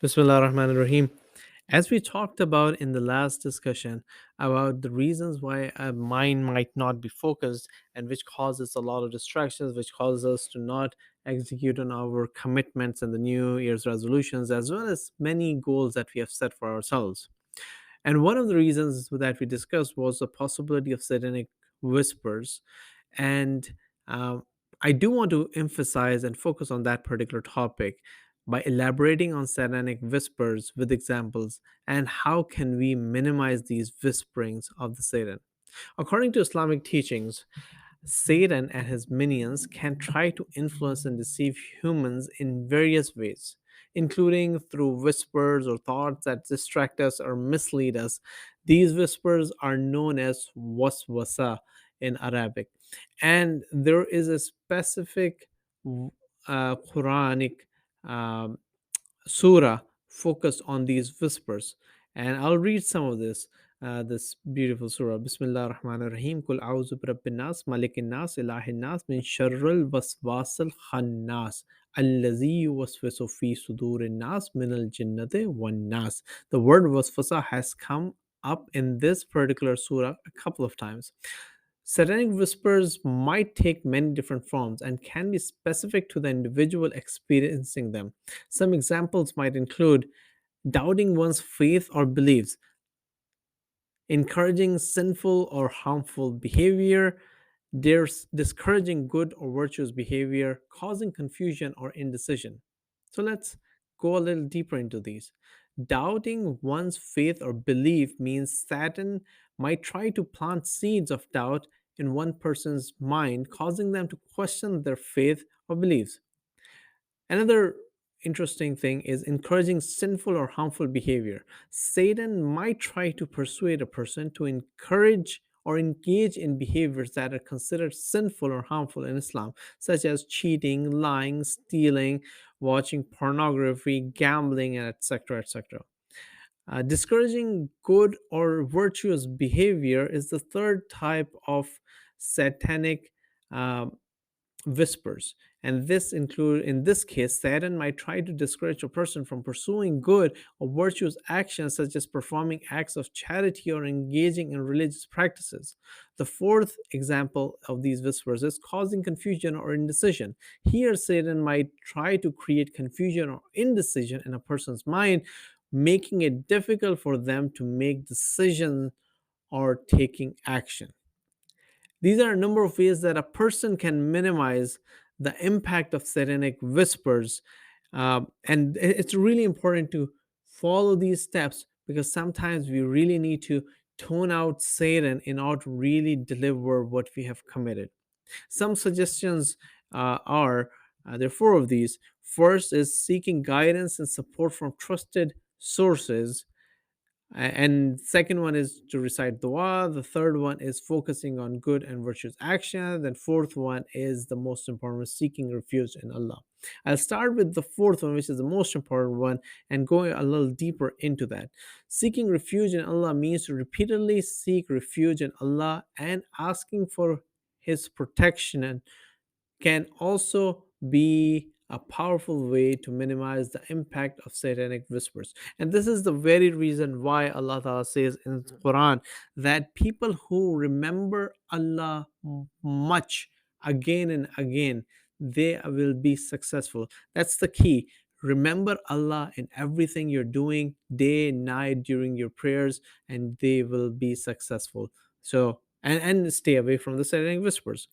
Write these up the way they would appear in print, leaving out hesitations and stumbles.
Bismillah ar-Rahman ar-Rahim. As we talked about in the last discussion about the reasons why a mind might not be focused and which causes a lot of distractions, which causes us to not execute on our commitments and the New Year's resolutions, as well as many goals that we have set for ourselves. And one of the reasons that we discussed was the possibility of satanic whispers. And um, I do want to emphasize and focus on that particular topic by elaborating on satanic whispers with examples and how can we minimize these whisperings of the Satan. According to Islamic teachings, Satan and his minions can try to influence and deceive humans in various ways, including through whispers or thoughts that distract us or mislead us. These whispers are known as waswasah in Arabic. And there is a specific Quranic um, surah focused on these whispers. And I'll read some of this beautiful surah. Bismillah ar-Rahman ar-Rahim. Kul a'udhu bi rabbin nas, malikin nas, ilahin nas, min sharril waswasil khannas. Allazi yuwaswisu fi sudurin nas min al jinnati wan nas. The word waswasa has come up in this particular surah a couple of times. Satanic whispers might take many different forms and can be specific to the individual experiencing them. Some examples might include doubting one's faith or beliefs, encouraging sinful or harmful behavior, discouraging good or virtuous behavior, causing confusion or indecision. So let's go a little deeper into these. Doubting one's faith or belief means Satan might try to plant seeds of doubt in one person's mind, causing them to question their faith or beliefs. Another interesting thing is encouraging sinful or harmful behavior. Satan might try to persuade a person to encourage or engage in behaviors that are considered sinful or harmful in Islam, such as cheating, lying, stealing, watching pornography, gambling, and etc. etc. Discouraging good or virtuous behavior is the third type of satanic um, whispers, and this include in this case Satan might try to discourage a person from pursuing good or virtuous actions such as performing acts of charity or engaging in religious practices. The fourth example of these whispers is causing confusion or indecision. Here Satan might try to create confusion or indecision in a person's mind, making it difficult for them to make decisions or taking action. These are a number of ways that a person can minimize the impact of satanic whispers. And it's really important to follow these steps because sometimes we really need to tone out Satan in order to really deliver what we have committed. Some suggestions are there are four of these. First is seeking guidance and support from trusted sources, and second one is to recite dua. The third one is focusing on good and virtuous action. Then fourth one is the most important, seeking refuge in Allah. I'll start with the fourth one, which is the most important one, and going a little deeper into that. Seeking refuge in Allah means to repeatedly seek refuge in Allah and asking for his protection, and can also be a powerful way to minimize the impact of satanic whispers. And this is the very reason why Allah Ta'ala says in the Quran that people who remember Allah much again and again, they will be successful. That's the key. Remember Allah in everything you're doing, day, night, during your prayers, and they will be successful. So, and stay away from the satanic whispers.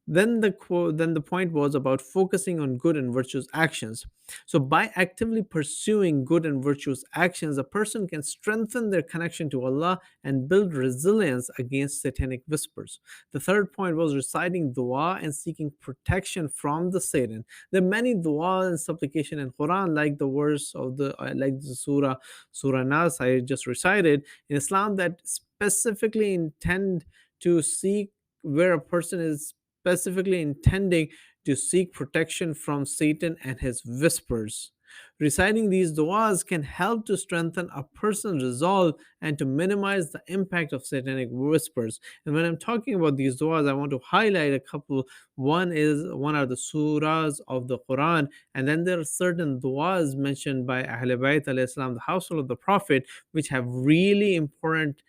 Then the point was about focusing on good and virtuous actions. So by actively pursuing good and virtuous actions, a person can strengthen their connection to Allah and build resilience against satanic whispers. The third point was reciting dua and seeking protection from the Satan. There are many dua and supplication in Quran, like the verse of the Surah Nas I just recited in Islam, that specifically intend to seek, where a person is specifically intending to seek protection from Satan and his whispers. Reciting these du'as can help to strengthen a person's resolve and to minimize the impact of satanic whispers. And when I'm talking about these du'as, I want to highlight a couple. One are the surahs of the Quran, and then there are certain du'as mentioned by Ahlul Bayt alayhi salam, the household of the Prophet, which have really important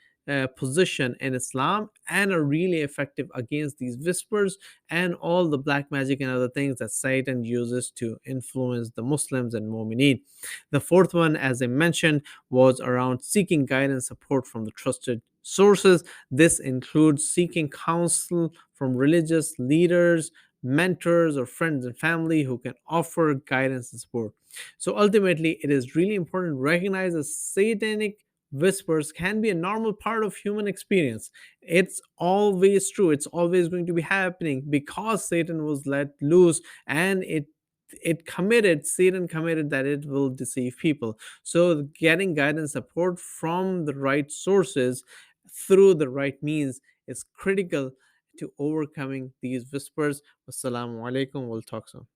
position in Islam and are really effective against these whispers and all the black magic and other things that Satan uses to influence the Muslims and Mu'mineen. The fourth one, as I mentioned, was around seeking guidance support from the trusted sources. This includes seeking counsel from religious leaders, mentors, or friends and family who can offer guidance and support. So ultimately, it is really important to recognize that satanic whispers can be a normal part of human experience. It's always true. It's always going to be happening because Satan was let loose, and Satan committed that it will deceive people. So getting guidance support from the right sources through the right means is critical to overcoming these whispers. Wassalamu alaikum. We'll talk soon.